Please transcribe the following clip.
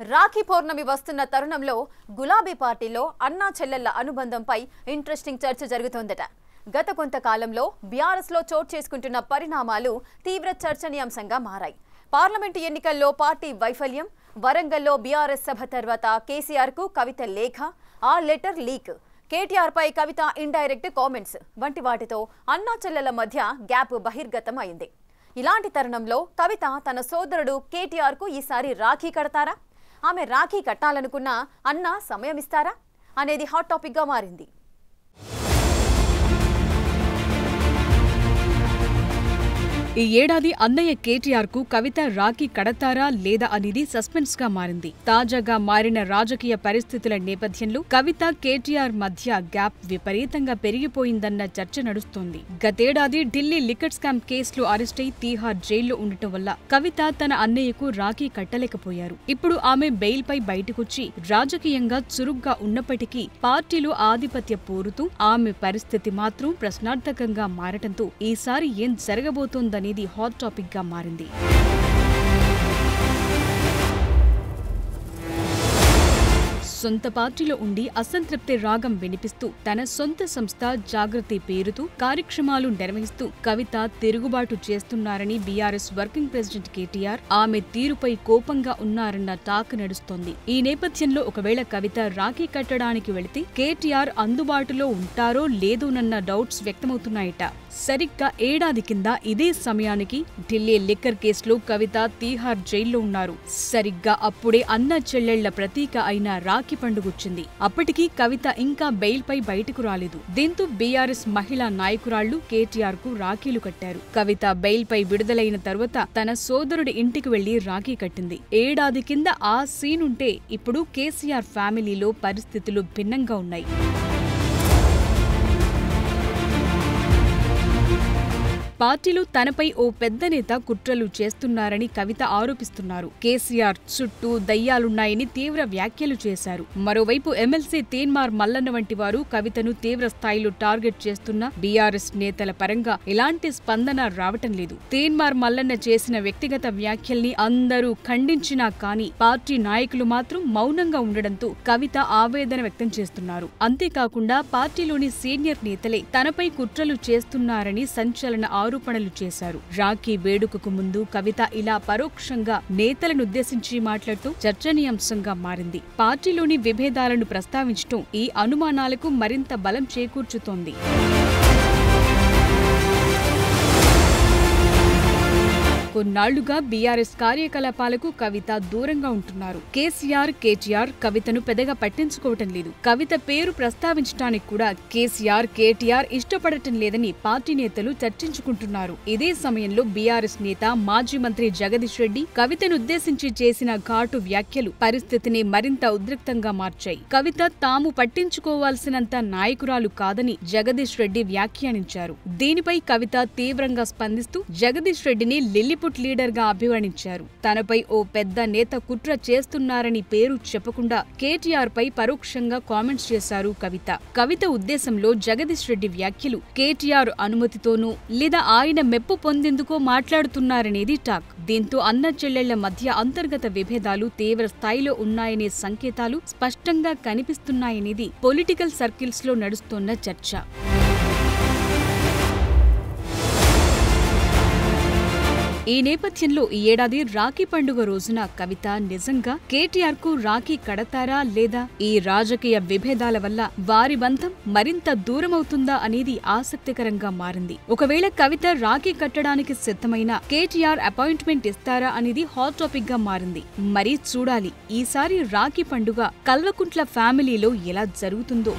రాఖీ పౌర్ణమి వస్తున్న తరుణంలో గులాబీ పార్టీలో అన్నా చెల్లెళ్ల అనుబంధంపై ఇంట్రెస్టింగ్ చర్చ జరుగుతోందట. గత కొంతకాలంలో బీఆర్ఎస్ లో చోటు చేసుకుంటున్న పరిణామాలు తీవ్ర చర్చనీయాంశంగా మారాయి. పార్లమెంటు ఎన్నికల్లో పార్టీ వైఫల్యం, వరంగల్లో బీఆర్ఎస్ సభ తర్వాత కేసీఆర్ కు కవిత లేఖ, ఆ లెటర్ లీక్, కేటీఆర్ పై కవిత ఇండైరెక్ట్ కామెంట్స్ వంటి వాటితో అన్నా చెల్లెళ్ల మధ్య గ్యాప్ బహిర్గతం అయింది. ఇలాంటి తరుణంలో కవిత తన సోదరుడు కేటీఆర్ కు ఈసారి రాఖీ కడతారా? ఆమె రాఖీ కట్టాలనుకున్నా అన్న సమయం ఇస్తారా అనేది హాట్ టాపిక్ గా మారింది. ఈ ఏడాది అన్నయ్య కేటీఆర్ కు కవిత రాఖీ కడతారా లేదా అనేది సస్పెన్స్ గా మారింది. తాజాగా మారిన రాజకీయ పరిస్థితుల నేపథ్యంలో కవిత కేటీఆర్ మధ్య గ్యాప్ విపరీతంగా పెరిగిపోయిందన్న చర్చ నడుస్తోంది. గతేడాది ఢిల్లీ లిక్కర్ స్కామ్ కేసులో అరెస్టై తీహార్ జైల్లో ఉండటం వల్ల కవిత తన అన్నయ్యకు రాఖీ కట్టలేకపోయారు. ఇప్పుడు ఆమె బెయిల్ పై బయటకొచ్చి రాజకీయంగా చురుగ్గా ఉన్నప్పటికీ పార్టీలో ఆధిపత్య పోరుతూ ఆమె పరిస్థితి మాత్రం ప్రశ్నార్థకంగా మారటంతో ఈసారి ఏం జరగబోతోందని అనేది హాట్ టాపిక్ గా మారింది. సొంత పార్టీలో ఉండి అసంతృప్తి రాగం వినిపిస్తూ తన సొంత సంస్థ జాగృతి పేరుతో కార్యక్రమాలు నిర్వహిస్తూ కవిత తిరుగుబాటు చేస్తున్నారని బీఆర్ఎస్ వర్కింగ్ ప్రెసిడెంట్ కేటీఆర్ ఆమె తీరుపై కోపంగా ఉన్నారన్న టాక్ నడుస్తోంది. ఈ నేపథ్యంలో ఒకవేళ కవిత రాఖీ కట్టడానికి వెళితే కేటీఆర్ అందుబాటులో ఉంటారో లేదోనన్న డౌట్స్ వ్యక్తమవుతున్నాయట. సరిగ్గా ఏడాది కింద ఇదే సమయానికి ఢిల్లీ లిక్కర్ కేసులో కవిత తీహార్ జైల్లో ఉన్నారు. సరిగ్గా అప్పుడే అన్న చెల్లెళ్ల ప్రతీక అయిన రాఖీ పండుగొచ్చింది. అప్పటికీ కవిత ఇంకా బెయిల్ పై బయటకు రాలేదు. దీంతో బీఆర్ఎస్ మహిళా నాయకురాళ్లు కేటీఆర్ కు రాఖీలు కట్టారు. కవిత బెయిల్ పై విడుదలైన తరువాత తన సోదరుడి ఇంటికి వెళ్లి రాఖీ కట్టింది. ఏడాది కింద ఆ సీనుంటే ఇప్పుడు కేసీఆర్ ఫ్యామిలీలో పరిస్థితులు భిన్నంగా ఉన్నాయి. పార్టీలో తనపై ఓ పెద్ద నేత కుట్రలు చేస్తున్నారని కవిత ఆరోపిస్తున్నారు. కేసీఆర్ చుట్టూ దయ్యాలున్నాయని తీవ్ర వ్యాఖ్యలు చేశారు. మరోవైపు ఎమ్మెల్సీ తీన్మార్ మల్లన్న వంటి వారు కవితను తీవ్ర స్థాయిలో టార్గెట్ చేస్తున్న బీఆర్ఎస్ నేతల పరంగా ఎలాంటి స్పందన రావటం లేదు. తీన్మార్ మల్లన్న చేసిన వ్యక్తిగత వ్యాఖ్యల్ని అందరూ ఖండించినా కానీ పార్టీ నాయకులు మాత్రం మౌనంగా ఉండడంతో కవిత ఆవేదన వ్యక్తం చేస్తున్నారు. అంతేకాకుండా పార్టీలోని సీనియర్ నేతలే తనపై కుట్రలు చేస్తున్నారని సంచలన ఆరోపణలు చేశారు. రాఖీ వేడుకకు ముందు కవిత ఇలా పరోక్షంగా నేతలనుద్దేశించి మాట్లాడుతూ చర్చనీయాంశంగా మారింది. పార్టీలోని విభేదాలను ప్రస్తావించడం ఈ అనుమానాలకు మరింత బలం చేకూర్చుతోంది. కొన్నాళ్లుగా బీఆర్ఎస్ కార్యకలాపాలకు కవిత దూరంగా ఉంటున్నారు. కేసీఆర్, కేటీఆర్ కవితను పెద్దగా పట్టించుకోవటం లేదు. కవిత పేరు ప్రస్తావించడానికి కూడా కేసీఆర్, కేటీఆర్ ఇష్టపడటం లేదని పార్టీ నేతలు చర్చించుకుంటున్నారు. ఇదే సమయంలో బీఆర్ఎస్ నేత మాజీ మంత్రి జగదీష్ రెడ్డి కవితనుద్దేశించి చేసిన ఘాటు వ్యాఖ్యలు పరిస్థితిని మరింత ఉద్రిక్తంగా మార్చాయి. కవిత తాము పట్టించుకోవాల్సినంత నాయకురాలు కాదని జగదీష్ రెడ్డి వ్యాఖ్యానించారు. దీనిపై కవిత తీవ్రంగా స్పందిస్తూ జగదీష్ రెడ్డిని లిల్లీపుట్ లీడర్ గా అభివర్ణించారు. తనపై ఓ పెద్ద నేత కుట్ర చేస్తున్నారని పేరు చెప్పకుండా కేటీఆర్ పై పరోక్షంగా కామెంట్స్ చేశారు కవిత. కవిత ఉద్దేశంలో జగదీష్ రెడ్డి వ్యాఖ్యలు కేటీఆర్ అనుమతితోనూ లేదా ఆయన మెప్పు పొందేందుకో మాట్లాడుతున్నారనేది టాక్. దీంతో అన్న చెల్లెళ్ల మధ్య అంతర్గత విభేదాలు తీవ్ర స్థాయిలో ఉన్నాయనే సంకేతాలు స్పష్టంగా కనిపిస్తున్నాయనేది పొలిటికల్ సర్కిల్స్ లో నడుస్తోన్న చర్చ. ఈ నేపథ్యంలో ఈ ఏడాది రాఖీ పండుగ రోజున కవిత నిజంగా కేటీఆర్ కు రాఖీ కడతారా లేదా ఈ రాజకీయ విభేదాల వల్ల వారి బంధం మరింత దూరమవుతుందా అనేది ఆసక్తికరంగా మారింది. ఒకవేళ కవిత రాఖీ కట్టడానికి సిద్ధమైన కేటీఆర్ అపాయింట్మెంట్ ఇస్తారా అనేది హాట్ టాపిక్ గా మారింది. మరి చూడాలి ఈసారి రాఖీ పండుగ కల్వకుంట్ల ఫ్యామిలీలో ఎలా జరుగుతుందో.